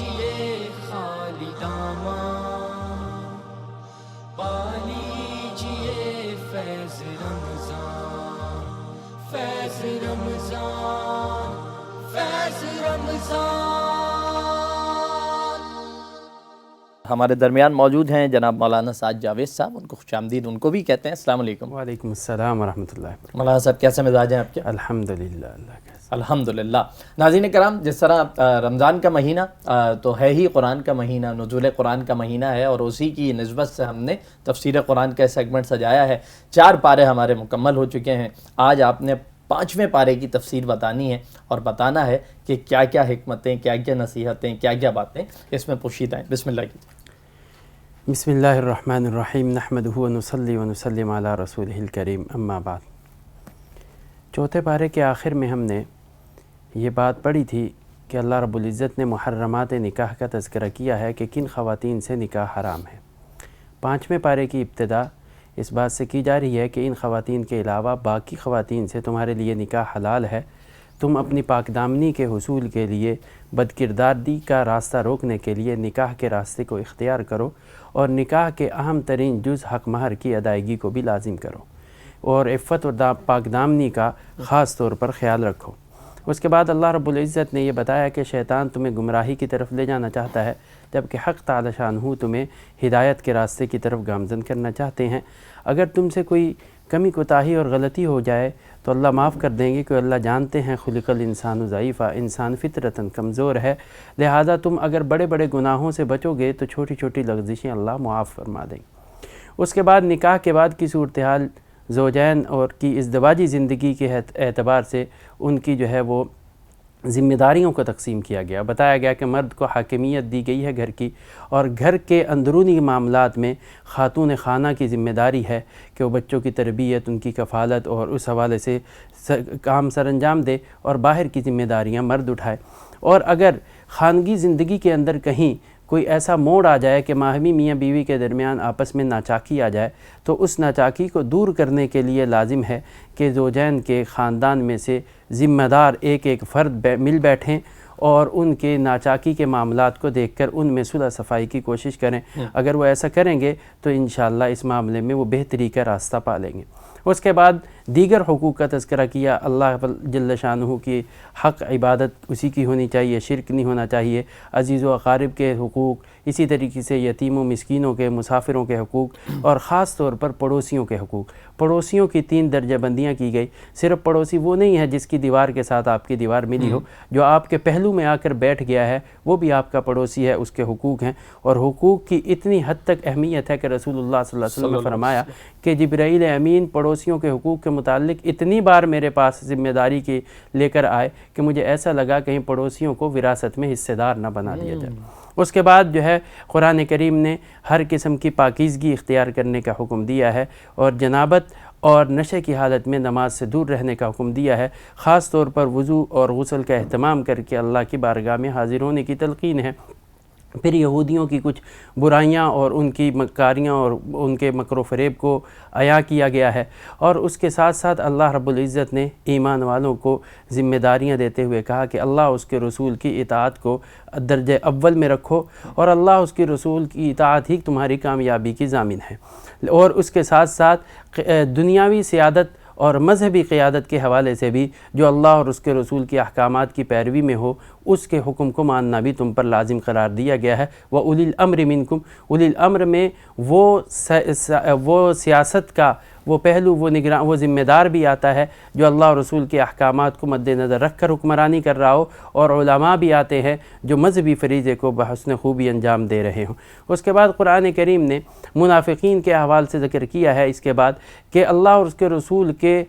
لیجئے خالی داماں، پا لیجئے فیض رمضان، فیض رمضان، فیض رمضان۔ ہمارے درمیان موجود ہیں جناب مولانا سعد جاوید صاحب، ان کو خوش آمدید ان کو بھی کہتے ہیں۔ السلام علیکم۔ وعلیکم السلام ورحمۃ اللہ وبرکاتہ۔ مولانا صاحب کیسے مزاج ہیں آپ کے؟ الحمدللہ، اللہ کا الحمدللہ۔ ناظرین کرام، جس طرح رمضان کا مہینہ تو ہے ہی قرآن کا مہینہ، نزول قرآن کا مہینہ ہے، اور اسی کی نسبت سے ہم نے تفسیر قرآن کا سیگمنٹ سجایا ہے۔ 4 پارے ہمارے مکمل ہو چکے ہیں۔ آج آپ نے 5ویں پارے کی تفسیر بتانی ہے اور بتانا ہے کہ کیا کیا حکمتیں، کیا کیا نصیحتیں، کیا کیا باتیں اس میں پوشیدہ ہیں۔ بسم اللہ کیجیے۔ بسم اللہ الرحمن الرحیم، نحمدہ ونصلی ونسلم علی رسولہ الکریم، اما بعد۔ چوتھے پارے کے آخر میں ہم نے یہ بات پڑھی تھی کہ اللہ رب العزت نے محرمات نکاح کا تذکرہ کیا ہے کہ کن خواتین سے نکاح حرام ہے۔ 5ویں پارے کی ابتدا اس بات سے کی جا رہی ہے کہ ان خواتین کے علاوہ باقی خواتین سے تمہارے لیے نکاح حلال ہے۔ تم اپنی پاک دامنی کے حصول کے لیے، بدکرداری کا راستہ روکنے کے لیے نکاح کے راستے کو اختیار کرو، اور نکاح کے اہم ترین جز حق مہر کی ادائیگی کو بھی لازم کرو، اور عفت و پاک دامنی کا خاص طور پر خیال رکھو۔ اس کے بعد اللہ رب العزت نے یہ بتایا کہ شیطان تمہیں گمراہی کی طرف لے جانا چاہتا ہے، جبکہ حق تعالی شانہ تمہیں ہدایت کے راستے کی طرف گامزن کرنا چاہتے ہیں۔ اگر تم سے کوئی کمی کوتاہی اور غلطی ہو جائے تو اللہ معاف کر دیں گے، کہ اللہ جانتے ہیں خلق الانسان ضعیفا، انسان فطرتاً کمزور ہے، لہٰذا تم اگر بڑے بڑے گناہوں سے بچو گے تو چھوٹی چھوٹی لغزشیں اللہ معاف فرما دیں گے۔ اس کے بعد نکاح کے بعد کی صورتحال زوجین اور کی ازدواجی زندگی کے اعتبار سے ان کی جو ہے وہ ذمہ داریوں کو تقسیم کیا گیا۔ بتایا گیا کہ مرد کو حاکمیت دی گئی ہے گھر کی، اور گھر کے اندرونی معاملات میں خاتون خانہ کی ذمہ داری ہے کہ وہ بچوں کی تربیت، ان کی کفالت اور اس حوالے سے کام سر انجام دے، اور باہر کی ذمہ داریاں مرد اٹھائے۔ اور اگر خانگی زندگی کے اندر کہیں کوئی ایسا موڑ آ جائے کہ ماہمی میاں بیوی کے درمیان آپس میں ناچاکی آ جائے، تو اس ناچاکی کو دور کرنے کے لیے لازم ہے کہ زوجین کے خاندان میں سے ذمہ دار ایک ایک فرد مل بیٹھیں اور ان کے ناچاکی کے معاملات کو دیکھ کر ان میں صلح صفائی کی کوشش کریں۔ اگر وہ ایسا کریں گے تو انشاءاللہ اس معاملے میں وہ بہتری کا راستہ پا لیں گے۔ اس کے بعد دیگر حقوق کا تذکرہ کیا۔ اللہ جل شانہ کی حق عبادت اسی کی ہونی چاہیے، شرک نہیں ہونا چاہیے۔ عزیز و اقارب کے حقوق، اسی طریقے سے یتیم و مسکینوں کے، مسافروں کے حقوق، اور خاص طور پر پڑوسیوں کے حقوق۔ پڑوسیوں کی 3 درجہ بندیاں کی گئی۔ صرف پڑوسی وہ نہیں ہے جس کی دیوار کے ساتھ آپ کی دیوار ملی ہو، جو آپ کے پہلو میں آ کر بیٹھ گیا ہے وہ بھی آپ کا پڑوسی ہے، اس کے حقوق ہیں۔ اور حقوق کی اتنی حد تک اہمیت ہے کہ رسول اللہ صلی اللہ علیہ وسلم نے فرمایا کہ جبرائیل امین پڑوسیوں کے حقوق کے متعلق اتنی بار میرے پاس ذمہ داری کے لے کر آئے کہ مجھے ایسا لگا کہیں پڑوسیوں کو وراثت میں حصے دار نہ بنا دیا جائے۔ اس کے بعد جو ہے قرآن کریم نے ہر قسم کی پاکیزگی اختیار کرنے کا حکم دیا ہے، اور جنابت اور نشے کی حالت میں نماز سے دور رہنے کا حکم دیا ہے۔ خاص طور پر وضو اور غسل کا اہتمام کر کے اللہ کی بارگاہ میں حاضر ہونے کی تلقین ہے۔ پھر یہودیوں کی کچھ برائیاں اور ان کی مکاریاں اور ان کے مکر و فریب کو عیاں کیا گیا ہے، اور اس کے ساتھ ساتھ اللہ رب العزت نے ایمان والوں کو ذمہ داریاں دیتے ہوئے کہا کہ اللہ اس کے رسول کی اطاعت کو درجہ اول میں رکھو، اور اللہ اس کے رسول کی اطاعت ہی تمہاری کامیابی کی ضامن ہے۔ اور اس کے ساتھ ساتھ دنیاوی سیادت اور مذہبی قیادت کے حوالے سے بھی جو اللہ اور اس کے رسول کی احکامات کی پیروی میں ہو، اس کے حکم کو ماننا بھی تم پر لازم قرار دیا گیا ہے۔ وَأُولِي الْأَمْرِ مِنْكُمْ، اولی الامر میں وہ سیاست کا وہ پہلو، وہ ذمہ دار بھی آتا ہے جو اللہ اور رسول کے احکامات کو مد نظر رکھ کر حکمرانی کر رہا ہو، اور علماء بھی آتے ہیں جو مذہبی فریضے کو بحسن خوبی انجام دے رہے ہوں۔ اس کے بعد قرآن کریم نے منافقین کے احوال سے ذکر کیا ہے اس کے بعد کہ اللہ اور اس کے رسول کے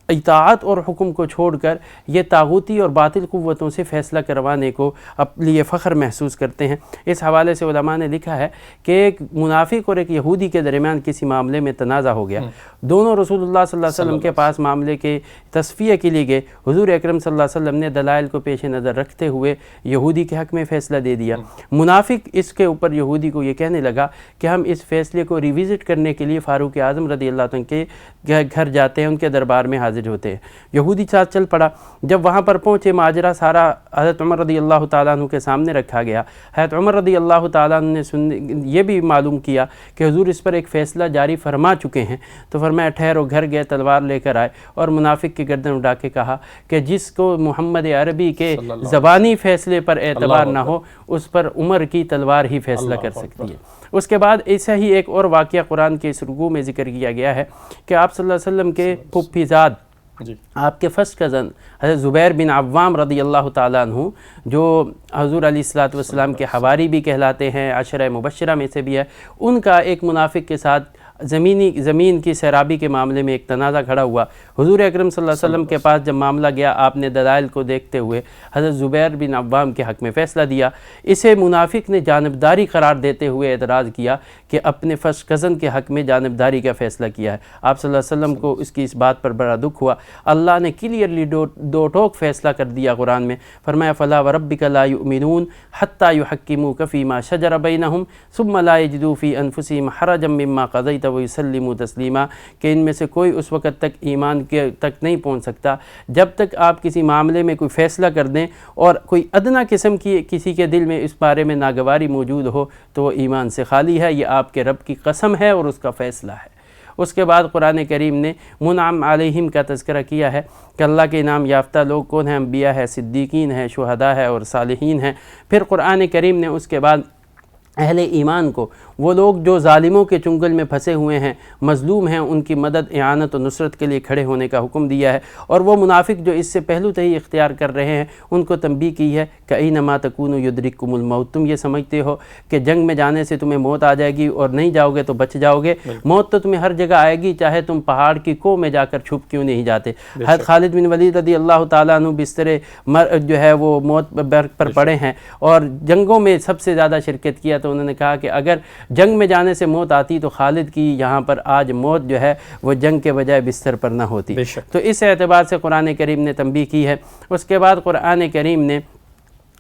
اطاعت اور حکم کو چھوڑ کر یہ طاغوتی اور باطل قوتوں سے فیصلہ کروانے کو اپنے لیے فخر محسوس کرتے ہیں۔ اس حوالے سے علماء نے لکھا ہے کہ ایک منافق اور ایک یہودی کے درمیان کسی معاملے میں تنازع ہو گیا، دونوں رسول اللہ صلی اللہ علیہ وسلم کے پاس معاملے کے تصفیہ کے لیے گئے۔ حضور اکرم صلی اللہ علیہ وسلم نے دلائل کو پیش نظر رکھتے ہوئے یہودی کے حق میں فیصلہ دے دیا۔ منافق اس کے اوپر یہودی کو یہ کہنے لگا کہ ہم اس فیصلے کو ریوزٹ کرنے کے لیے فاروق اعظم رضی اللہ عنہ کے گھر جاتے ہیں، ان کے دربار میں حاضر نازل ہوتے ہیں۔ یہودی ساتھ چل پڑا، جب وہاں پر پہنچے ماجرا سارا حضرت عمر رضی اللہ تعالیٰ عنہ کے سامنے رکھا گیا۔ حضرت عمر رضی اللہ تعالیٰ عنہ نے یہ بھی معلوم کیا کہ حضور اس پر ایک فیصلہ جاری فرما چکے ہیں، تو فرمایا ٹھہرو، گھر گئے، تلوار لے کر آئے اور منافق کی گردن اٹھا کے کہا کہ جس کو محمد عربی کے زبانی فیصلے پر اعتبار نہ ہو، اس پر عمر کی تلوار ہی فیصلہ کر سکتی ہے۔ اس کے بعد ایسا ہی ایک اور واقعہ قرآن کے اس رکوع میں ذکر کیا گیا ہے کہ آپ صلی اللہ علیہ وسلم کے پھپھی زاد، آپ کے فرسٹ کزن حضرت زبیر بن عوام رضی اللہ تعالیٰ عنہ، جو حضور علیہ الصلوۃ والسلام کے حواری بھی کہلاتے ہیں، عشرہ مبشرہ میں سے بھی ہے، ان کا ایک منافق کے ساتھ زمین کی سیرابی کے معاملے میں ایک تنازع کھڑا ہوا۔ حضور اکرم صلی اللہ علیہ وسلم کے پاس جب معاملہ گیا، آپ نے دلائل کو دیکھتے ہوئے حضرت زبیر بن عوام کے حق میں فیصلہ دیا۔ اسے منافق نے جانبداری قرار دیتے ہوئے اعتراض کیا کہ اپنے فرسٹ کزن کے حق میں جانبداری کا فیصلہ کیا ہے۔ آپ صلی اللہ علیہ وسلم کو اس بات پر بڑا دکھ ہوا۔ اللہ نے کلیئرلی دو ٹوک فیصلہ کر دیا قرآن میں، فرمایا فَلَا وَرَبِّكَ لَا يُؤْمِنُونَ حَتَّى يُحَكِّمُوكَ فِي مَا شَجَرَ بَيْنَهُمْ ثُمَّ لَا يَجِدُوا فِي أَنفُسِهِمْ حَرَجًا مِّمَّا قَضَيْتَ وَيُسَلِّمُوا تسلیما، کہ ان میں سے کوئی اس وقت تک ایمان کے تک نہیں پہنچ سکتا جب تک آپ کسی معاملے میں کوئی فیصلہ کر دیں اور کوئی ادنا قسم کی کسی کے دل میں اس بارے میں ناگواری موجود ہو تو وہ ایمان سے خالی ہے، یہ آپ کے رب کی قسم ہے اور اس کا فیصلہ ہے۔ اس کے بعد قرآن کریم نے منعم علیہم کا تذکرہ کیا ہے کہ اللہ کے انعام یافتہ لوگ کون ہیں؟ انبیاء ہے، صدیقین ہیں، شہداء ہے اور صالحین ہیں۔ پھر قرآن کریم نے اس کے بعد اہل ایمان کو، وہ لوگ جو ظالموں کے چنگل میں پھنسے ہوئے ہیں، مظلوم ہیں، ان کی مدد، اعانت و نصرت کے لیے کھڑے ہونے کا حکم دیا ہے، اور وہ منافق جو اس سے پہلو ہی اختیار کر رہے ہیں ان کو تنبیہ کی ہے کہ اینما تکونوا یدرککم الموت، تم یہ سمجھتے ہو کہ جنگ میں جانے سے تمہیں موت آ جائے گی اور نہیں جاؤ گے تو بچ جاؤ گے، موت تو تمہیں ہر جگہ آئے گی، چاہے تم پہاڑ کی کوہ میں جا کر چھپ کیوں نہیں جاتے۔ حضرت خالد بن ولید رضی اللہ تعالیٰ عنہ بستر جو ہے وہ موت پر پڑے ہیں اور جنگوں میں سب سے زیادہ شرکت کیا، تو انہوں نے کہا کہ اگر جنگ میں جانے سے موت آتی تو خالد کی یہاں پر آج موت جو ہے وہ جنگ کے بجائے بستر پر نہ ہوتی۔ تو اس اعتبار سے قرآن کریم نے تنبیہ کی ہے۔ اس کے بعد قرآن کریم نے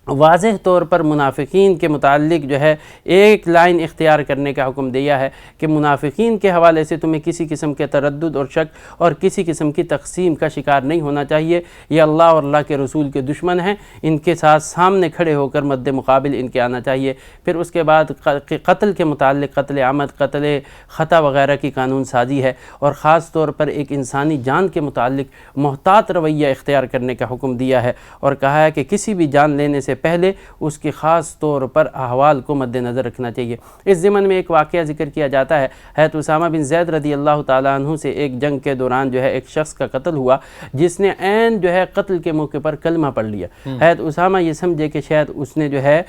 واضح طور پر منافقین کے متعلق جو ہے ایک لائن اختیار کرنے کا حکم دیا ہے کہ منافقین کے حوالے سے تمہیں کسی قسم کے تردد اور شک اور کسی قسم کی تقسیم کا شکار نہیں ہونا چاہیے۔ یہ اللہ اور اللہ کے رسول کے دشمن ہیں، ان کے ساتھ سامنے کھڑے ہو کر مد مقابل ان کے آنا چاہیے۔ پھر اس کے بعد قتل کے متعلق قتل عمد، قتل خطا وغیرہ کی قانون سازی ہے، اور خاص طور پر ایک انسانی جان کے متعلق محتاط رویہ اختیار کرنے کا حکم دیا ہے، اور کہا ہے کہ کسی بھی جان لینے سے پہلے اس کی خاص طور پر احوال کو مد نظر رکھنا چاہیے۔ اس ضمن میں ایک واقعہ ذکر کیا جاتا ہے، حضرت اسامہ بن زید رضی اللہ تعالیٰ عنہ سے ایک جنگ کے دوران جو ہے ایک شخص کا قتل ہوا جس نے عین جو ہے قتل کے موقع پر کلمہ پڑھ لیا۔ حضرت اسامہ یہ سمجھے کہ شاید اس نے جو ہے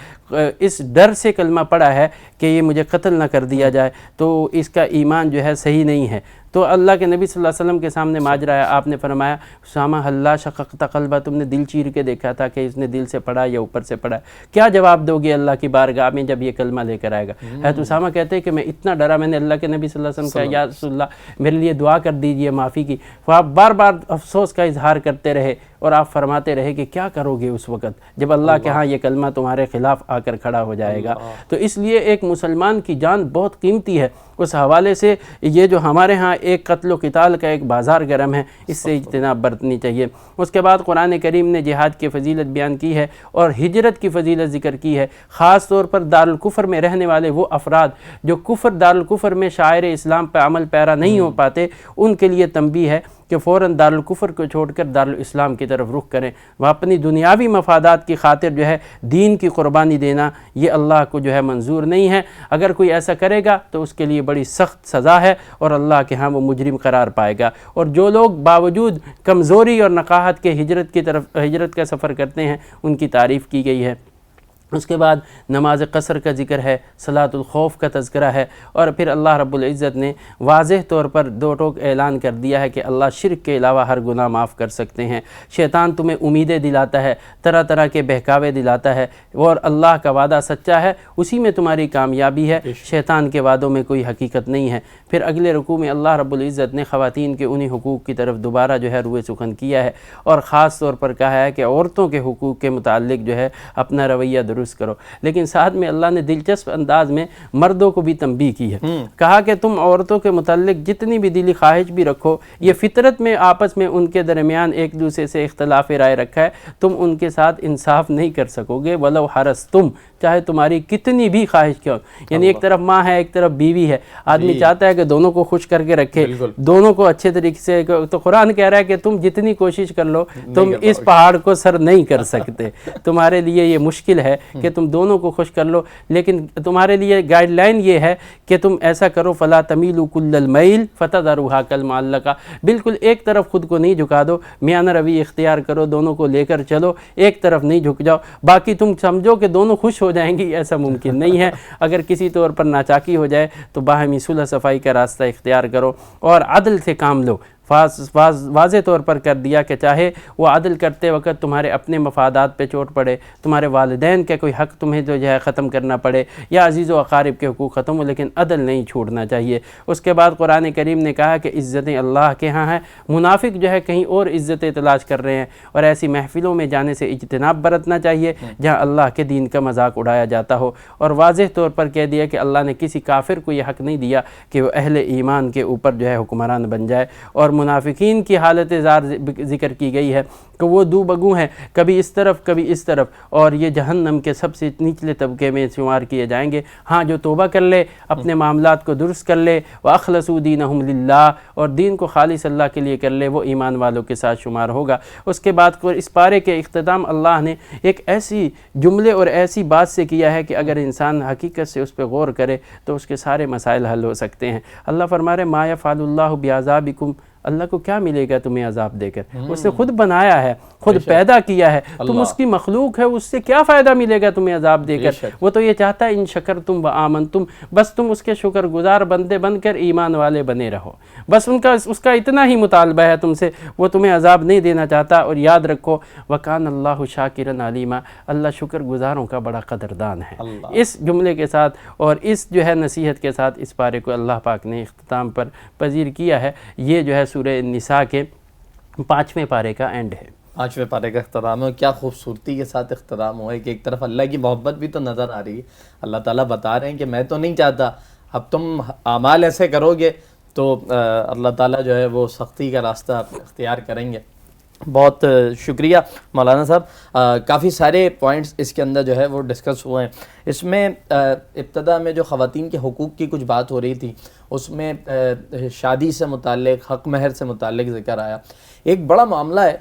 اس ڈر سے کلمہ پڑھا ہے کہ یہ مجھے قتل نہ کر دیا جائے، تو اس کا ایمان جو ہے صحیح نہیں ہے۔ تو اللہ کے نبی صلی اللہ علیہ وسلم کے سامنے ماجرا ہے، آپ نے فرمایا اسامہ حلا شققت قلبہ، تم نے دل چیر کے دیکھا تھا کہ اس نے دل سے پڑھا یا اوپر سے پڑھا، کیا جواب دو گے اللہ کی بارگاہ میں جب یہ کلمہ لے کر آئے گا؟ حضرت اسامہ کہتے ہیں کہ میں اتنا ڈرا، میں نے اللہ کے نبی صلی اللہ علیہ وسلم کہا یا رسول اللہ میرے لیے دعا کر دیجئے معافی کی۔ وہ آپ بار بار افسوس کا اظہار کرتے رہے اور آپ فرماتے رہے کہ کیا کرو گے اس وقت جب اللہ کے ہاں یہ کلمہ تمہارے خلاف آ کر کھڑا ہو جائے گا۔ تو اس لیے ایک مسلمان کی جان بہت قیمتی ہے، اس حوالے سے یہ جو ہمارے ہاں ایک قتل و قتال کا ایک بازار گرم ہے، اس سے اجتناب برتنی چاہیے۔ اس کے بعد قرآن کریم نے جہاد کی فضیلت بیان کی ہے اور ہجرت کی فضیلت ذکر کی ہے، خاص طور پر دارالکفر میں رہنے والے وہ افراد جو دارالکفر میں شاعر اسلام پہ عمل پیرا نہیں ہو پاتے، ان کے لیے تنبیہ ہے کہ فوراً دارالکفر کو چھوڑ کر دارالاسلام کی طرف رخ کریں۔ وہ اپنی دنیاوی مفادات کی خاطر جو ہے دین کی قربانی دینا یہ اللہ کو جو ہے منظور نہیں ہے، اگر کوئی ایسا کرے گا تو اس کے لیے بڑی سخت سزا ہے اور اللہ کے ہاں وہ مجرم قرار پائے گا۔ اور جو لوگ باوجود کمزوری اور نقاہت کے ہجرت کا سفر کرتے ہیں ان کی تعریف کی گئی ہے۔ اس کے بعد نماز قصر کا ذکر ہے، صلاۃ الخوف کا تذکرہ ہے، اور پھر اللہ رب العزت نے واضح طور پر دو ٹوک اعلان کر دیا ہے کہ اللہ شرک کے علاوہ ہر گناہ معاف کر سکتے ہیں۔ شیطان تمہیں امیدیں دلاتا ہے، طرح طرح کے بہکاوے دلاتا ہے، اور اللہ کا وعدہ سچا ہے، اسی میں تمہاری کامیابی ہے، شیطان کے وعدوں میں کوئی حقیقت نہیں ہے۔ پھر اگلے رکوع میں اللہ رب العزت نے خواتین کے انہی حقوق کی طرف دوبارہ جو ہے روئے سخن کیا ہے، اور خاص طور پر کہا ہے کہ عورتوں کے حقوق کے متعلق جو ہے اپنا رویہ درست درست کرو. لیکن ساتھ میں اللہ نے دلچسپ انداز میں مردوں کو بھی تنبیہ کی ہے. کہا کہ تم عورتوں کے متعلق جتنی بھی دلی خواہش بھی رکھو، یہ فطرت میں آپس میں ان کے درمیان ایک دوسرے سے اختلاف رائے رکھا ہے، تم ان کے ساتھ انصاف نہیں کر سکو گے. ولو حرصتم، چاہے تمہاری کتنی بھی خواہش کیوں. یعنی ایک طرف ماں ہے، ایک طرف بیوی ہے، آدمی چاہتا ہے کہ دونوں کو خوش کر کے رکھے، دونوں کو اچھے طریقے سے. تو قرآن کہہ رہا ہے کہ تم جتنی کوشش کر لو تم اس پہاڑ کو سر نہیں کر سکتے. تمہارے لیے یہ مشکل ہے کہ تم دونوں کو خوش کر لو، لیکن تمہارے لیے گائیڈ لائن یہ ہے کہ تم ایسا کرو فلا تمیلوا کل المیل فتذروها کالمعلقہ، بالکل ایک طرف خود کو نہیں جھکا دو، میانہ روی اختیار کرو، دونوں کو لے کر چلو، ایک طرف نہیں جھک جاؤ. باقی تم سمجھو کہ دونوں خوش ہو جائیں گی، ایسا ممکن نہیں ہے. اگر کسی طور پر ناچاکی ہو جائے تو باہمی صلح صفائی کا راستہ اختیار کرو اور عدل سے کام لو. واضح طور پر کر دیا کہ چاہے وہ عدل کرتے وقت تمہارے اپنے مفادات پہ چوٹ پڑے، تمہارے والدین کے کوئی حق تمہیں جو ہے ختم کرنا پڑے، یا عزیز و اقارب کے حقوق ختم ہو، لیکن عدل نہیں چھوڑنا چاہیے. اس کے بعد قرآن کریم نے کہا کہ عزتیں اللہ کے ہاں ہیں. منافق جو ہے کہیں اور عزتیں تلاش کر رہے ہیں، اور ایسی محفلوں میں جانے سے اجتناب برتنا چاہیے جہاں اللہ کے دین کا مذاق اڑایا جاتا ہو. اور واضح طور پر کہہ دیا کہ اللہ نے کسی کافر کو یہ حق نہیں دیا کہ وہ اہل ایمان کے اوپر جو ہے حکمران بن جائے. اور منافقین کی حالت زار ذکر کی گئی ہے کہ وہ دو بگو ہیں، کبھی اس طرف کبھی اس طرف، اور یہ جہنم کے سب سے نچلے طبقے میں شمار کیے جائیں گے. ہاں، جو توبہ کر لے، اپنے معاملات کو درست کر لے، وَأَخْلَصُوا دِينَهُمْ لِلَّهِ، اور دین کو خالص اللہ کے لیے کر لے، وہ ایمان والوں کے ساتھ شمار ہوگا. اس کے بعد اس پارے کے اختتام اللہ نے ایک ایسی جملے اور ایسی بات سے کیا ہے کہ اگر انسان حقیقت سے اس پہ غور کرے تو اس کے سارے مسائل حل ہو سکتے ہیں. اللہ فرما رہے مَا يَفْعَلُ اللَّهُ بِعَذَابِكُمْ، اللہ کو کیا ملے گا تمہیں عذاب دے کر؟ اس نے خود بنایا ہے، خود پیدا کیا ہے، تم اس کی مخلوق ہے، اس سے کیا فائدہ ملے گا تمہیں عذاب دے کر؟ وہ تو یہ چاہتا ہے ان شکرتم و آمنتم، بس تم اس کے شکر گزار بندے بن کر ایمان والے بنے رہو. بس اس کا اتنا ہی مطالبہ ہے تم سے، وہ تمہیں عذاب نہیں دینا چاہتا. اور یاد رکھو وَكَانَ اللَّهُ شَاكِرًا عَلِيمًا، اللہ شکر گزاروں کا بڑا قدردان ہے. اس جملے کے ساتھ اور اس جو ہے نصیحت کے ساتھ اس پارے کو اللہ پاک نے اختتام پر پذیر کیا ہے. یہ جو ہے سورہ نساء کے 5ویں پارے کا اینڈ ہے. 5ویں پارے کا اختتام ہے. کیا خوبصورتی کے ساتھ اختتام ہوا ہے کہ ایک طرف اللہ کی محبت بھی تو نظر آ رہی ہے. اللہ تعالیٰ بتا رہے ہیں کہ میں تو نہیں چاہتا، اب تم اعمال ایسے کرو گے تو اللہ تعالیٰ جو ہے وہ سختی کا راستہ اختیار کریں گے. بہت شکریہ مولانا صاحب. کافی سارے پوائنٹس اس کے اندر جو ہے وہ ڈسکس ہوئے ہیں. اس میں ابتدا میں جو خواتین کے حقوق کی کچھ بات ہو رہی تھی، اس میں شادی سے متعلق، حق مہر سے متعلق ذکر آیا. ایک بڑا معاملہ ہے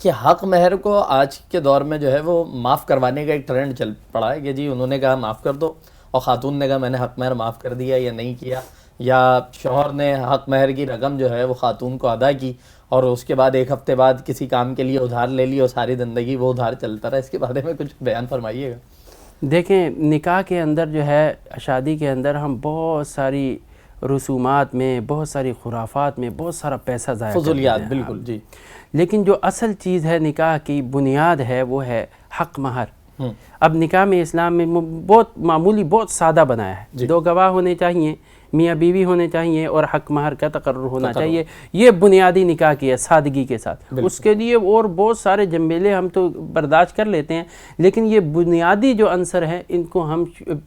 کہ حق مہر کو آج کے دور میں جو ہے وہ معاف کروانے کا ایک ٹرینڈ چل پڑا ہے کہ جی انہوں نے کہا معاف کر دو، اور خاتون نے کہا میں نے حق مہر معاف کر دیا یا نہیں کیا، یا شوہر نے حق مہر کی رقم جو ہے وہ خاتون کو ادا کی اور اس کے بعد ایک ہفتے بعد کسی کام کے لیے ادھار لے لی اور ساری زندگی وہ ادھار چلتا رہا. اس کے بارے میں کچھ بیان فرمائیے گا. دیکھیں، نکاح کے اندر جو ہے، شادی کے اندر ہم بہت ساری رسومات میں، بہت ساری خرافات میں بہت سارا پیسہ ضائع کرتے ہیں، فضولیات. بالکل جی. لیکن جو اصل چیز ہے، نکاح کی بنیاد ہے، وہ ہے حق مہر. اب نکاح میں اسلام میں بہت معمولی، بہت سادہ بنایا ہے. 2 گواہ ہونے چاہیے، میاں بیوی ہونے چاہیے، اور حق مہر کا تقرر ہونا چاہیے. یہ بنیادی نکاح کی ہے سادگی کے ساتھ. اس کے لیے اور بہت سارے جنبیلے ہم تو برداشت کر لیتے ہیں، لیکن یہ بنیادی جو عنصر ہیں ان کو ہم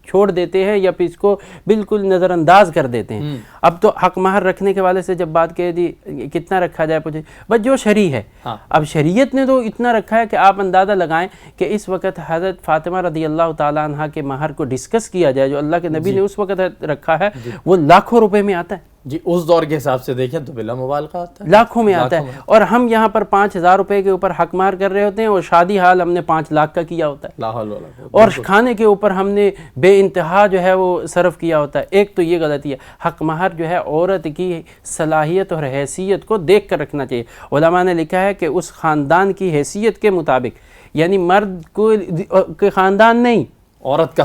چھوڑ دیتے ہیں یا پھر اس کو بالکل نظر انداز کر دیتے ہیں. اب تو حق مہر رکھنے کے والے سے جب بات کہہ دی کتنا رکھا جائے، پوچھے بس جو شرعی ہے. اب شریعت نے تو اتنا رکھا ہے کہ آپ اندازہ لگائیں کہ اس وقت حضرت فاطمہ رضی اللہ تعالیٰ عنہ کے مہر کو ڈسکس کیا جائے جو اللہ کے نبی نے اس وقت رکھا ہے، وہ لاکھوں روپے میں آتا ہے. جی اس دور کے حساب سے دیکھیں تو بلا مبالغہ آتا ہے، لاکھوں میں آتا ہے. اور ہم یہاں پر 5,000 روپے کے اوپر حق مہر کر رہے ہوتے ہیں، اور شادی حال ہم نے 5 لاکھ کا کیا ہوتا ہے. لا حول ولا قوت. اور کھانے کے اوپر ہم نے بے انتہا جو ہے وہ صرف کیا ہوتا ہے. ایک تو یہ غلطی ہے. حق مہر جو ہے عورت کی صلاحیت اور حیثیت کو دیکھ کر رکھنا چاہیے. علماء نے لکھا ہے کہ اس خاندان کی حیثیت کے مطابق، یعنی مرد کو خاندان نہیں، عورت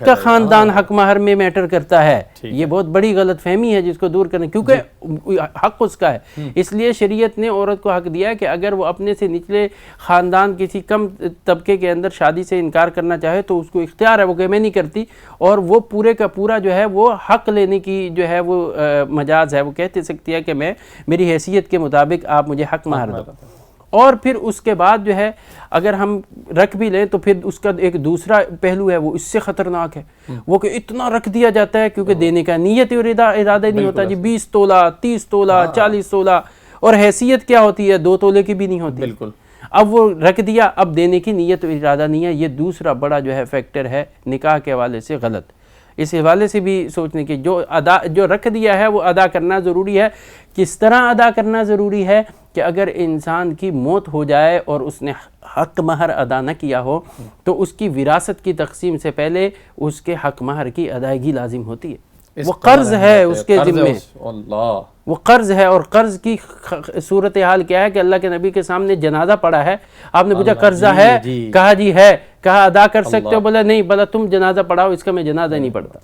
کا خاندان حق مہر میں میٹر کرتا ہے. یہ بہت بڑی غلط فہمی ہے جس کو دور کرنے، کیونکہ حق اس کا ہے. اس لیے شریعت نے عورت کو حق دیا ہے کہ اگر وہ اپنے سے نچلے خاندان کسی کم طبقے کے اندر شادی سے انکار کرنا چاہے تو اس کو اختیار ہے، وہ کہ میں نہیں کرتی، اور وہ پورے کا پورا جو ہے وہ حق لینے کی جو ہے وہ مجاز ہے. وہ کہہ سکتی ہے کہ میں، میری حیثیت کے مطابق آپ مجھے حق مہر دو. اور پھر اس کے بعد جو ہے اگر ہم رکھ بھی لیں تو پھر اس کا ایک دوسرا پہلو ہے وہ اس سے خطرناک ہے، وہ کہ اتنا رکھ دیا جاتا ہے کیونکہ دینے کا نیت اور ارادہ نہیں ہوتا، جی 20 تولہ 30 تولہ 40 تولہ، اور حیثیت کیا ہوتی ہے 2 تولے کی بھی نہیں ہوتی، بالکل اب وہ رکھ دیا، اب دینے کی نیت و ارادہ نہیں ہے۔ یہ دوسرا بڑا جو ہے فیکٹر ہے نکاح کے حوالے سے غلط۔ اس حوالے سے بھی سوچنے کی جو رکھ دیا ہے وہ ادا کرنا ضروری ہے۔ کس طرح ادا کرنا ضروری ہے کہ اگر انسان کی موت ہو جائے اور اس نے حق مہر ادا نہ کیا ہو تو اس کی وراثت کی تقسیم سے پہلے اس کے حق مہر کی ادائیگی لازم ہوتی ہے۔ وہ قرض ہے اس کے ذمے، اللہ وہ قرض ہے، اور قرض کی صورتحال کیا ہے کہ اللہ کے نبی کے سامنے جنازہ پڑا ہے، آپ نے پوچھا قرضہ ہے؟ کہا جی ہے، کہا ادا کر سکتے ہو؟ بولا نہیں، بولا تم جنازہ پڑھاؤ، اس کا میں جنازہ نہیں پڑھتا۔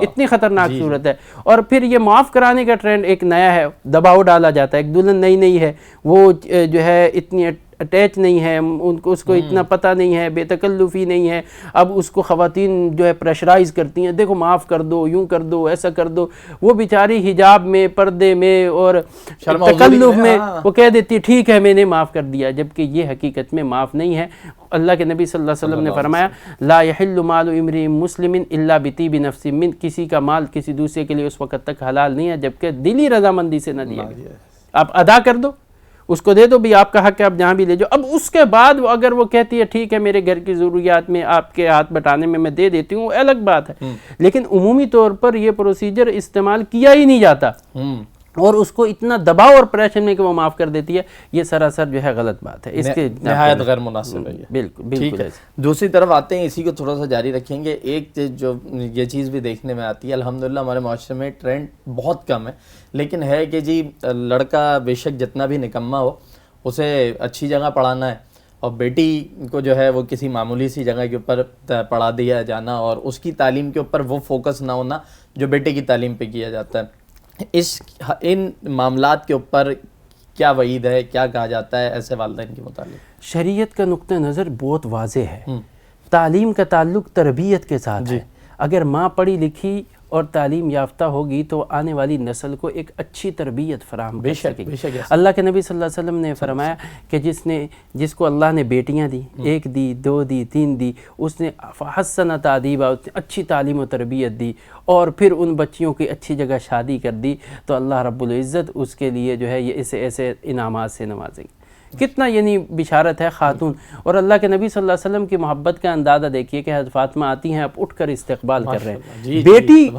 اتنی خطرناک صورت ہے۔ اور پھر یہ معاف کرانے کا ٹرینڈ ایک نیا ہے، دباؤ ڈالا جاتا ہے، ایک دلہن نئی ہے، وہ جو ہے اتنی اٹیچ نہیں ہے، اس کو اتنا پتہ نہیں ہے، بے تکلفی نہیں ہے، اب اس کو خواتین جو ہے پریشرائز کرتی ہیں، دیکھو معاف کر دو، یوں کر دو، ایسا کر دو، وہ بیچاری حجاب میں، پردے میں اور تکلف میں وہ کہہ دیتی ٹھیک ہے میں نے معاف کر دیا، جبکہ یہ حقیقت میں معاف نہیں ہے۔ اللہ کے نبی صلی اللہ علیہ وسلم نے فرمایا لا یحل مال امرئ مسلم الا بطیب نفس، من کسی کا مال کسی دوسرے کے لیے اس وقت تک حلال نہیں ہے جبکہ دلی رضامندی سے نہ دیا گیا۔ آپ ادا کر دو، اس کو دے دو بھی، آپ کا حق ہے، آپ جہاں بھی لے جاؤ۔ اب اس کے بعد اگر وہ کہتی ہے ٹھیک ہے میرے گھر کی ضروریات میں آپ کے ہاتھ بٹانے میں دے دیتی ہوں، وہ الگ بات ہے، لیکن عمومی طور پر یہ پروسیجر استعمال کیا ہی نہیں جاتا، اور اس کو اتنا دباؤ اور پریشر میں کہ وہ معاف کر دیتی ہے، یہ سراسر جو ہے غلط بات ہے، اس کے نہایت غیر مناسب ہے۔ بالکل بالکل۔ دوسری طرف آتے ہیں، اسی کو تھوڑا سا جاری رکھیں گے، ایک جو یہ چیز بھی دیکھنے میں آتی ہے، الحمدللہ ہمارے معاشرے میں ٹرینڈ بہت کم ہے، لیکن ہے کہ جی لڑکا بے شک جتنا بھی نکما ہو اسے اچھی جگہ پڑھانا ہے، اور بیٹی کو جو ہے وہ کسی معمولی سی جگہ کے اوپر پڑھا دیا جانا، اور اس کی تعلیم کے اوپر وہ فوکس نہ ہونا جو بیٹے کی تعلیم پہ کیا جاتا ہے۔ ان معاملات کے اوپر کیا وعید ہے، کیا کہا جاتا ہے ایسے والدین کے متعلق؟ شریعت کا نقطہ نظر بہت واضح ہے، تعلیم کا تعلق تربیت کے ساتھ ہے۔ اگر ماں پڑھی لکھی اور تعلیم یافتہ ہوگی تو آنے والی نسل کو ایک اچھی تربیت فراہم کر سکے گی۔ اللہ کے نبی صلی اللہ علیہ وسلم نے فرمایا کہ جس کو اللہ نے بیٹیاں دی، 1 دی، 2 دی، 3 دی، اس نے حسن تعدیبہ، اچھی تعلیم و تربیت دی، اور پھر ان بچیوں کی اچھی جگہ شادی کر دی، تو اللہ رب العزت اس کے لیے جو ہے یہ ایسے انعامات سے نوازیں گے۔ کتنا یعنی بشارت ہے خاتون، اور اللہ کے نبی صلی اللہ علیہ وسلم کی محبت کا اندازہ دیکھیے کہ حضرت فاطمہ آتی ہیں، اب اٹھ کر استقبال کر رہے ہیں۔ بیٹی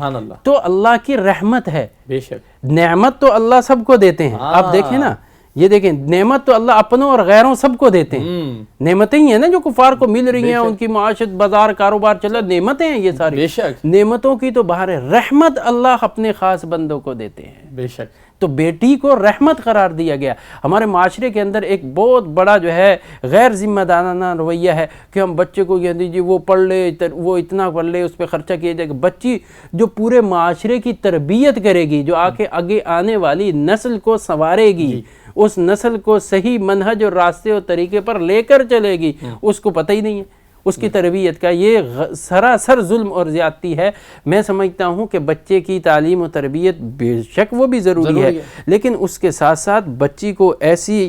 تو اللہ کی رحمت ہے، بے شک نعمت تو اللہ سب کو دیتے ہیں، آپ دیکھیں نا، یہ دیکھیں نعمت تو اللہ اپنوں اور غیروں سب کو دیتے ہیں، نعمتیں ہی ہیں نا جو کفار کو مل رہی ہیں، ان کی معاشت بازار کاروبار چل رہا، نعمتیں ہیں یہ ساری، بے شک نعمتوں کی تو باہر ہے، رحمت اللہ اپنے خاص بندوں کو دیتے ہیں، بے شک۔ تو بیٹی کو رحمت قرار دیا گیا۔ ہمارے معاشرے کے اندر ایک بہت بڑا جو ہے غیر ذمہ دارانہ رویہ ہے کہ ہم بچے کو کہہ دیجیے وہ پڑھ لے، وہ اتنا پڑھ لے، اس پہ خرچہ کیا جائے گا۔ بچی جو پورے معاشرے کی تربیت کرے گی، جو آگے آنے والی نسل کو سنوارے گی، اس نسل کو صحیح منہج اور راستے اور طریقے پر لے کر چلے گی، اس کو پتہ ہی نہیں ہے اس کی تربیت کا۔ یہ سراسر ظلم اور زیادتی ہے۔ میں سمجھتا ہوں کہ بچے کی تعلیم و تربیت بے شک وہ بھی ضروری ہے، لیکن اس کے ساتھ ساتھ بچی کو ایسی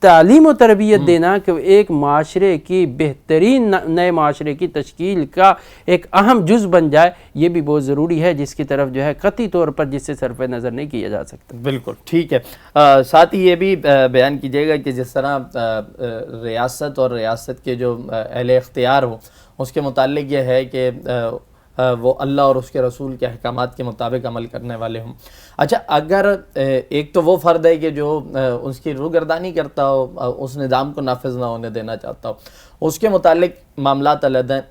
تعلیم و تربیت دینا کہ ایک معاشرے کی بہترین نئے معاشرے کی تشکیل کا ایک اہم جز بن جائے، یہ بھی بہت ضروری ہے، جس کی طرف جو ہے قطعی طور پر جس سے صرف نظر نہیں کیا جا سکتا۔ بالکل ٹھیک ہے۔ ساتھ ہی یہ بھی بیان کیجیے گا کہ جس طرح ریاست اور ریاست کے جو اہل اختیار ہو اس کے متعلق یہ ہے کہ وہ اللہ اور اس کے رسول کے احکامات کے مطابق عمل کرنے والے ہوں۔ اچھا، اگر ایک تو وہ فرد ہے کہ جو اس کی روگردانی کرتا ہو، اس نظام کو نافذ نہ ہونے دینا چاہتا ہو، اس کے متعلق معاملات علیحدہ ہیں۔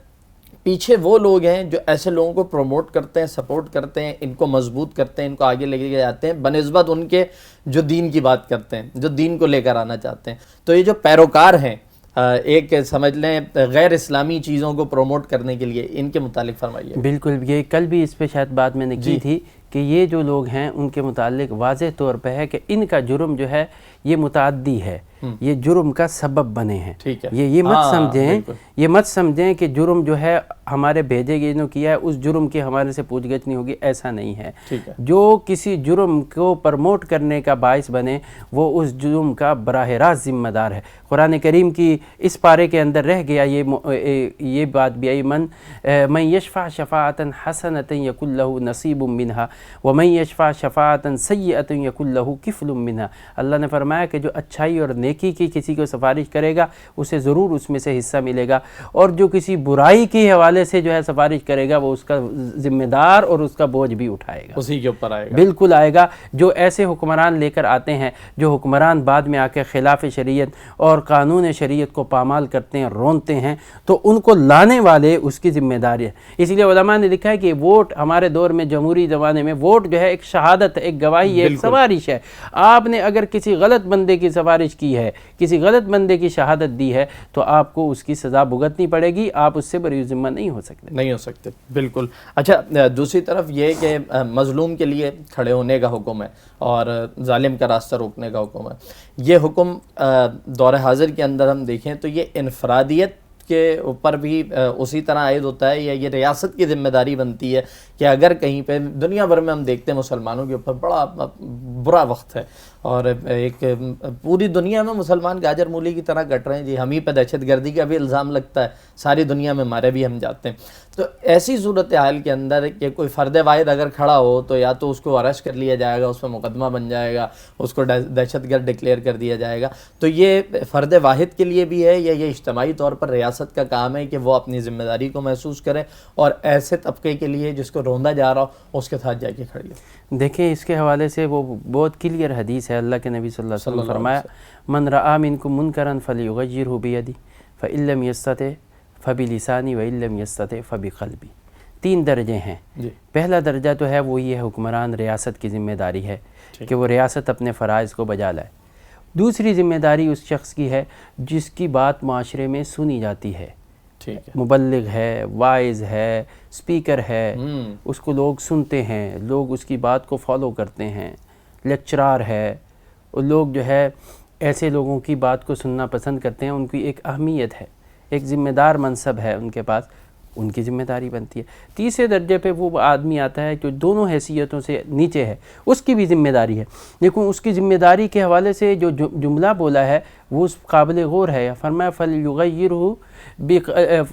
پیچھے وہ لوگ ہیں جو ایسے لوگوں کو پروموٹ کرتے ہیں، سپورٹ کرتے ہیں، ان کو مضبوط کرتے ہیں، ان کو آگے لے کے جاتے ہیں بنسبت ان کے جو دین کی بات کرتے ہیں، جو دین کو لے کر آنا چاہتے ہیں۔ تو یہ جو پیروکار ہیں ایک سمجھ لیں غیر اسلامی چیزوں کو پروموٹ کرنے کے لیے، ان کے متعلق فرمائیے۔ بالکل، یہ کل بھی اس پہ شاید بات میں نے کی تھی کہ یہ جو لوگ ہیں ان کے متعلق واضح طور پہ ہے کہ ان کا جرم جو ہے یہ متعدی ہے، یہ جرم کا سبب بنے ہیں. ٹھیک ہے، یہ مت سمجھیں، بالکل. یہ مت سمجھیں کہ جرم جو ہے ہمارے بھیجے گئے نے کیا ہے اس جرم کی ہمارے سے پوچھ گچھ نہیں ہوگی، ایسا نہیں ہے. ٹھیک ہے. جو کسی جرم کو پرموٹ کرنے کا باعث بنے وہ اس جرم کا براہ راست ذمہ دار ہے. قرآن کریم کی اس پارے کے اندر رہ گیا یہ بات بھی آئی، من یشفع شفاعتا حسنتا یکن لہ نصیب منہا ومن یشفع شفاعتا سیئتا یکن لہ کفل منہا. اللہ نے فرمایا کہ جو اچھائی اور نیکی کی کسی کو سفارش کرے گا اسے ضرور اس میں سے حصہ ملے گا، اور جو کسی برائی کے حوالے سے جو ہے سفارش کرے گا وہ اس کا ذمہ دار اور اس کا بوجھ بھی اٹھائے گا، اسی کے اوپر آئے گا. بالکل آئے گا. جو ایسے حکمران لے کر آتے ہیں، جو حکمران بعد میں آ کے خلاف شریعت اور قانون شریعت کو پامال کرتے ہیں، رونتے ہیں، تو ان کو لانے والے اس کی ذمہ داری ہے. اس لیے علماء نے لکھا ہے کہ ووٹ ہمارے دور میں جمہوری زمانے میں ووٹ جو ہے ایک شہادت ہے، ایک گواہی ہے، ایک سفارش ہے. آپ نے اگر کسی غلط بندے کی سفارش کی ہے، کسی غلط بندے کی شہادت دی ہے تو آپ کو اس کی سزا بھگتنی پڑے گی، آپ اس سے بری ذمہ نہیں ہو سکتے. بالکل. اچھا، دوسری طرف یہ کہ مظلوم کے لیے کھڑے ہونے کا حکم ہے اور ظالم کا راستہ روکنے کا حکم ہے. یہ حکم دور حاضر کے اندر ہم دیکھیں تو یہ انفرادیت کے اوپر بھی اسی طرح عائد ہوتا ہے، یا یہ ریاست کی ذمہ داری بنتی ہے کہ اگر کہیں پہ دنیا بھر میں ہم دیکھتے ہیں مسلمانوں کے اوپر بڑا برا وقت ہے اور ایک پوری دنیا میں مسلمان گاجر مولی کی طرح کٹ رہے ہیں جی، ہم ہی پہ دہشت گردی کا بھی الزام لگتا ہے، ساری دنیا میں مارے بھی ہم جاتے ہیں. تو ایسی صورتحال کے اندر کہ کوئی فرد واحد اگر کھڑا ہو تو یا تو اس کو اریسٹ کر لیا جائے گا، اس پہ مقدمہ بن جائے گا، اس کو دہشت گرد ڈکلیئر کر دیا جائے گا. تو یہ فرد واحد کے لیے بھی ہے یا یہ اجتماعی طور پر ریاست کا کام ہے کہ وہ اپنی ذمہ داری کو محسوس کرے اور ایسے طبقے کے لیے جس کو روندا جا رہا ہو اس کے ساتھ جا کے کھڑی ہو؟ دیکھیں اس کے حوالے سے وہ بہت کلیئر حدیث ہے. اللہ کے نبی صلی اللہ علیہ وسلم فرمایا من رآ منکم منکرا فلیغیرہ بیدی فإن لم یستطع فبلسانی وإن لم یستطع فبقلبی. 3 درجے ہیں. پہلا درجہ تو ہے وہ یہ حکمران ریاست کی ذمہ داری ہے کہ وہ ریاست اپنے فرائض کو بجا لائے. دوسری ذمہ داری اس شخص کی ہے جس کی بات معاشرے میں سنی جاتی ہے، مبلغ ہے، واعظ ہے، اسپیکر ہے، اس کو لوگ سنتے ہیں، لوگ اس کی بات کو فالو کرتے ہیں، لیکچرار ہے، لوگ جو ہے ایسے لوگوں کی بات کو سننا پسند کرتے ہیں، ان کی ایک اہمیت ہے، ایک ذمہ دار منصب ہے ان کے پاس، ان کی ذمہ داری بنتی ہے. تیسرے درجے پہ وہ آدمی آتا ہے جو دونوں حیثیتوں سے نیچے ہے، اس کی بھی ذمہ داری ہے. لیکن اس کی ذمہ داری کے حوالے سے جو جملہ بولا ہے وہ قابل غور ہے. فرمایا فَلْيُغَيِّرْهُ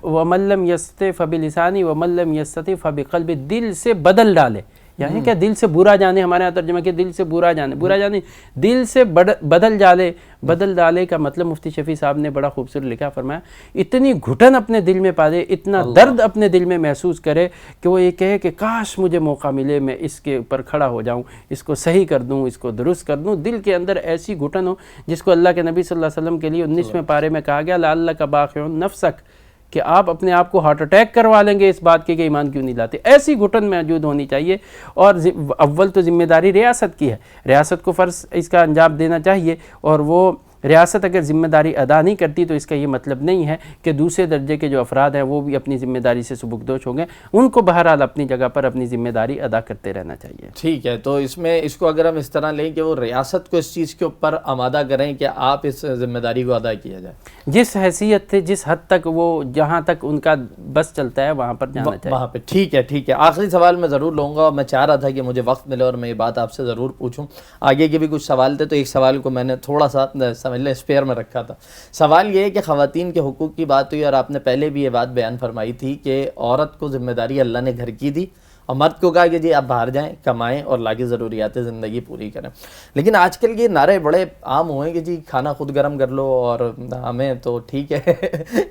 وَمَن لَّمْ يَسْتَطِعْ فَبِلِسَانِهِ وَمَن لَّم يَسْتَطِعْ فَبِقَلْبِهِ. دل سے بدل ڈالے، یعنی کہ دل سے برا جانے، ہمارے یہاں ترجمہ کہ دل سے برا جانے دل سے بدل ڈالے کا مطلب مفتی شفیع صاحب نے بڑا خوبصورت لکھا. فرمایا اتنی گھٹن اپنے دل میں پا دے، اتنا درد اپنے دل میں محسوس کرے کہ وہ یہ کہے کہ کاش مجھے موقع ملے میں اس کے اوپر کھڑا ہو جاؤں، اس کو صحیح کر دوں، اس کو درست کر دوں. دل کے اندر ایسی گھٹن ہو جس کو اللہ کے نبی صلی اللہ علیہ وسلم کے لیے 19ویں پارے میں کہا گیا لعلک باخع نفسک، کہ آپ اپنے آپ کو ہارٹ اٹیک کروا لیں گے اس بات کی کہ ایمان کیوں نہیں لاتے. ایسی گھٹن موجود ہونی چاہیے. اور اول تو ذمہ داری ریاست کی ہے، ریاست کو فرض اس کا انجام دینا چاہیے، اور وہ ریاست اگر ذمہ داری ادا نہیں کرتی تو اس کا یہ مطلب نہیں ہے کہ دوسرے درجے کے جو افراد ہیں وہ بھی اپنی ذمہ داری سے سبکدوش ہوں گے. ان کو بہرحال اپنی جگہ پر اپنی ذمہ داری ادا کرتے رہنا چاہیے. ٹھیک ہے، تو اس میں اس کو اگر ہم اس طرح لیں کہ وہ ریاست کو اس چیز کے اوپر آمادہ کریں کہ آپ اس ذمہ داری کو ادا کیا جائے، جس حیثیت سے جس حد تک وہ جہاں تک ان کا بس چلتا ہے وہاں پر جانا چاہیے وہاں پہ. ٹھیک ہے. آخری سوال میں ضرور لوں گا، اور میں چاہ رہا تھا کہ مجھے وقت ملے اور میں یہ بات آپ سے ضرور پوچھوں. آگے کے بھی کچھ سوال تھے تو ایک سوال کو میں نے تھوڑا سا سمجھ لیں اسپیئر میں رکھا تھا. سوال یہ ہے کہ خواتین کے حقوق کی بات ہوئی اور آپ نے پہلے بھی یہ بات بیان فرمائی تھی کہ عورت کو ذمہ داری اللہ نے گھر کی دی اور مرد کو کہا کہ جی آپ باہر جائیں، کمائیں اور لاگی ضروریات زندگی پوری کریں. لیکن آج کل یہ نعرے بڑے عام ہوئے کہ جی کھانا خود گرم کر لو اور ہمیں تو ٹھیک ہے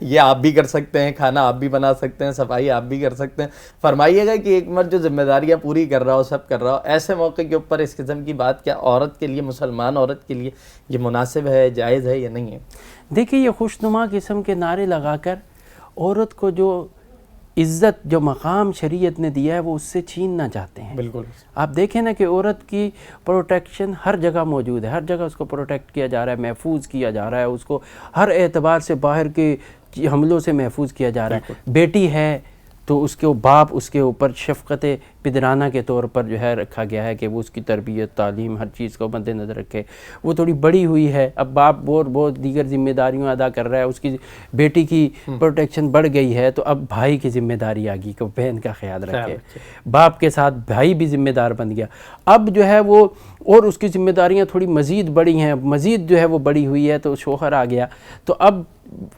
یہ آپ بھی کر سکتے ہیں، کھانا آپ بھی بنا سکتے ہیں، صفائی آپ بھی کر سکتے ہیں. فرمائیے گا کہ ایک مرد جو ذمہ داریاں پوری کر رہا ہو، سب کر رہا ہو، ایسے موقع کے اوپر اس قسم کی بات کیا عورت کے لیے، مسلمان عورت کے لیے یہ مناسب ہے، جائز ہے یا نہیں ہے؟ دیکھیے یہ خوشنما قسم کے نعرے لگا کر عورت کو جو عزت، جو مقام شریعت نے دیا ہے وہ اس سے چھیننا چاہتے ہیں. بالکل. آپ دیکھیں نا کہ عورت کی پروٹیکشن ہر جگہ موجود ہے، ہر جگہ اس کو پروٹیکٹ کیا جا رہا ہے، محفوظ کیا جا رہا ہے، اس کو ہر اعتبار سے باہر کے حملوں سے محفوظ کیا جا رہا ہے. بیٹی ہے تو اس کے باپ اس کے اوپر شفقت پدرانہ کے طور پر جو ہے رکھا گیا ہے کہ وہ اس کی تربیت، تعلیم، ہر چیز کو مد نظر رکھے. وہ تھوڑی بڑی ہوئی ہے، اب باپ بہت دیگر ذمہ داریوں ادا کر رہا ہے، اس کی بیٹی کی پروٹیکشن بڑھ گئی ہے، تو اب بھائی کی ذمہ داری آ گئی کہ وہ بہن کا خیال رکھے. باپ کے ساتھ بھائی بھی ذمہ دار بن گیا. اب جو ہے وہ اور اس کی ذمہ داریاں تھوڑی مزید بڑی ہیں، مزید جو ہے وہ بڑی ہوئی ہے، تو شوہر آ گیا. تو اب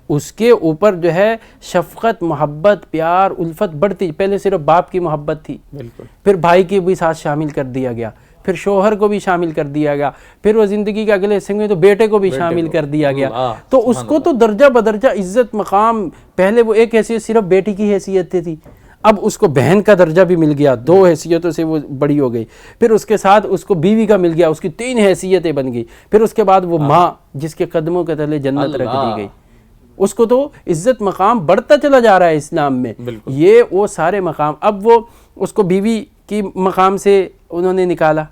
اس کے اوپر جو ہے شفقت، محبت، پیار، الفت بڑھتی. پہلے صرف باپ کی محبت تھی، بالکل، پھر بھائی کے بھی ساتھ شامل کر دیا گیا، پھر شوہر کو بھی شامل کر دیا گیا، پھر وہ زندگی کے اگلے حصے میں تو بیٹے کو بھی شامل کر دیا گیا. تو اس کو تو درجہ بدرجہ عزت، مقام، پہلے وہ ایک حیثیت صرف بیٹی کی حیثیت تھی، اب اس کو بہن کا درجہ بھی مل گیا، 2 حیثیتوں سے وہ بڑی ہو گئی. پھر اس کے ساتھ اس کو بیوی کا مل گیا، اس کی 3 حیثیتیں بن گئی. پھر اس کے بعد وہ ماں، جس کے قدموں کے تلے جنت رکھ دی گئی. اس کو تو عزت مقام بڑھتا چلا جا رہا ہے اسلام میں. یہ وہ سارے مقام، اب وہ اس کو بیوی کی مقام سے انہوں نے نکالا،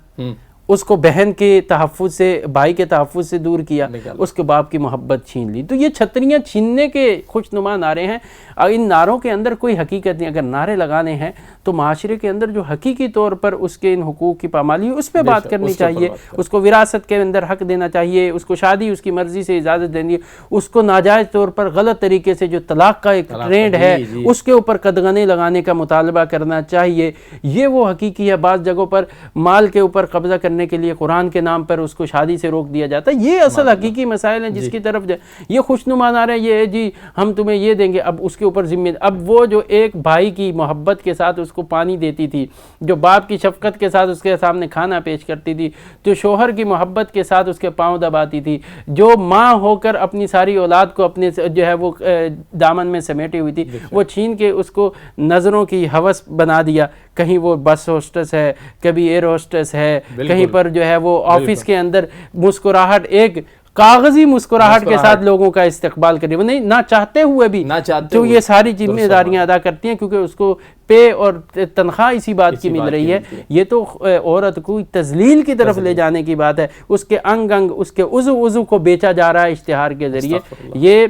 اس کو بہن کے تحفظ سے، بھائی کے تحفظ سے دور کیا، اس کے باپ کی محبت چھین لی. تو یہ چھتریاں چھیننے کے خوشنما نعرے ہیں. ان نعروں کے اندر کوئی حقیقت نہیں. اگر نعرے لگانے ہیں تو معاشرے کے اندر جو حقیقی طور پر اس کے ان حقوق کی پامالی ہے اس پہ بات کرنی چاہیے. اس کو وراثت کے اندر حق دینا چاہیے، اس کو شادی اس کی مرضی سے اجازت دینی ہے. اس کو ناجائز طور پر غلط طریقے سے جو طلاق کا ایک ٹرینڈ ہے اس کے اوپر قدغنیں لگانے کا مطالبہ کرنا چاہیے. یہ وہ حقیقی ہے. بعض جگہوں پر مال کے اوپر قبضہ کرنے کے لیے قرآن کے نام پر اس کو شادی سے روک دیا جاتا ہے. یہ اصل حقیقی مسائل ہیں جس کی طرف یہ خوشنما نعرے، یہ جی ہم تمہیں یہ دیں گے. اب اس کے اوپر ذمہ، اب وہ جو ایک بھائی کی محبت کے ساتھ اس کو پانی دیتی تھی، جو باپ کی شفقت کے ساتھ اس کے سامنے کھانا پیش کرتی تھی، جو شوہر کی محبت کے ساتھ اس کے پاؤں دباتی تھی، جو ماں ہو کر اپنی ساری اولاد کو اپنے جو ہے وہ دامن میں سمیٹی ہوئی تھی، وہ چھین کے اس کو نظروں کی ہوس بنا دیا. کہیں وہ بس ہوسٹس ہے، کبھی ایئر ہوسٹس ہے، کہیں پر جو ہے وہ آفس کے اندر مسکراہٹ، ایک کاغذی مسکراہٹ کے ساتھ لوگوں کا استقبال کرے، وہ نہیں نہ چاہتے ہوئے بھی تو یہ ساری ذمہ داریاں ادا کرتی ہیں کیونکہ اس کو پے اور تنخواہ اسی بات کی مل رہی ہے. یہ تو عورت کو تذلیل کی طرف لے جانے کی بات ہے. اس کے انگ انگ، اس کے عضو کو بیچا جا رہا ہے اشتہار کے ذریعے. یہ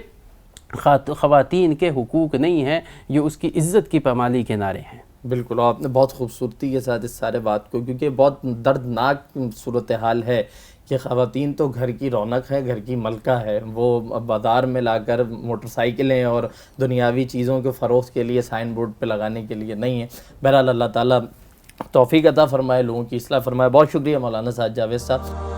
خواتین کے حقوق نہیں ہیں، یہ اس کی عزت کی پامالی کے نعرے ہیں. بالکل، آپ نے بہت خوبصورتی کے ساتھ اس سارے بات کو، کیونکہ بہت دردناک صورتحال ہے کہ خواتین تو گھر کی رونق ہے، گھر کی ملکہ ہے. وہ بازار میں لا کر موٹر سائیکلیں اور دنیاوی چیزوں کے فروخت کے لیے سائن بورڈ پہ لگانے کے لیے نہیں ہے. بہرحال اللہ تعالیٰ توفیق عطا فرمائے، لوگوں کی اصلاح فرمائے. بہت شکریہ مولانا سعد جاوید صاحب.